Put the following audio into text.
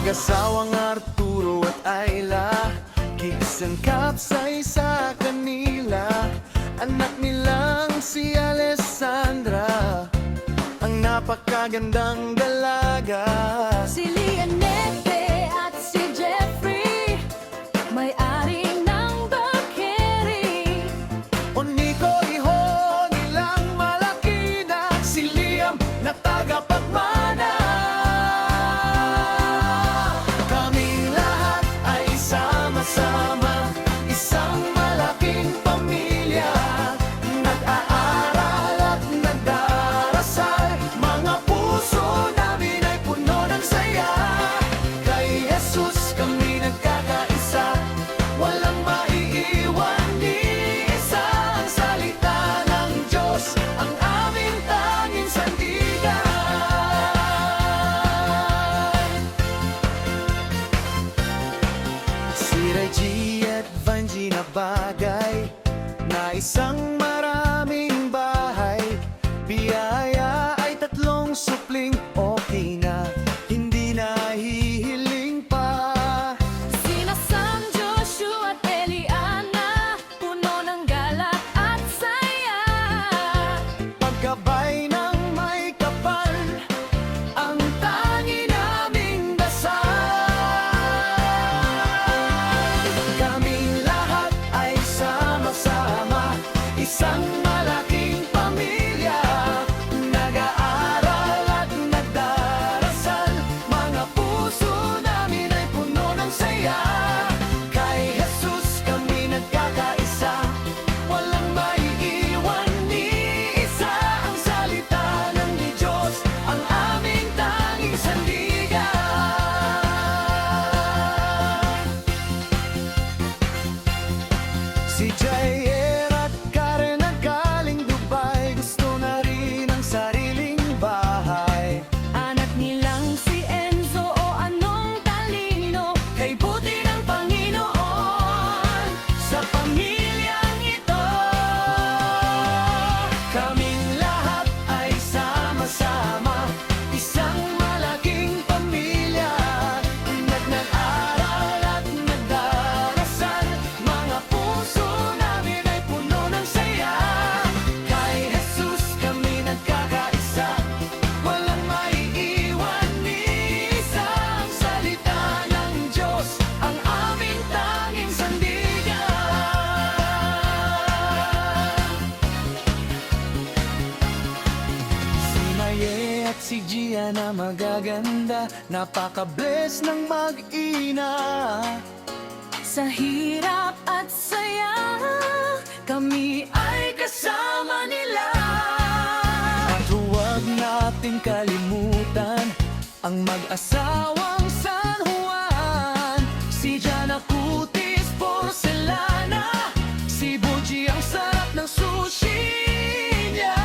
Mag-asawang Arturo at Ayla, kisangkap sa isa kanila. Anak nilang si Alessandra, ang napakagandang dalaga. Si Lianete at si Jeffrey, may-ari ng bakery. O Nico, iho nilang malaki na, si Liam na tagapagmana. Kaming lahat ay sama-sama, isang malaking pamilya. Nag-aaral at nagdarasal, mga puso namin ay puno ng saya. Kay Jesus kami nagkakaisa, walang maiiwan ni isa. Ang salita ng Diyos, ang aming tanging sandigan. Si Reggie at Vanji na bagay, na isang maraming bahay. Biyaya ay tatlong supling, okay na, hindi na hihiling pa. Sina Sam, Joshua at Eliana, puno ng galak at saya. Pagkabay ng may kapal, ang tangi naming dasal. Kaming lahat ay sama-sama, isang malaking pamilya. Nag-aaral at nagdarasal, mga puso namin ay puno ng saya. Kay Jesus kami nagkakaisa, walang maiiwan ni isa. Ang salita ng Diyos, ang aming tanging sandigan. Si Jair at Karen ang galing Dubai, gusto na rin ang sariling bahay. Anak nilang si Enzo, o anong talino, kay buti ng Panginoon Sa pamilyang ito, kaming lahat ay sama-sama, isang malaking pamilya. Nag-aral at nagdarasal, mga puso namin ay puno ng saya. Kay Jesus kami nagkakaisa, walang maiiwan ni isa. Ang salita ng Diyos, ang aming tanging sandigan. Si Maye at si Gia na magaganda, napaka-bless ng mag-ina. sa hirap at saya, kami ay kasama nila. At huwag nating kalimutan ang mag-asawang San Juan, si Jana Cutis Porcelana, si Buji ang sarap ng sushi niya.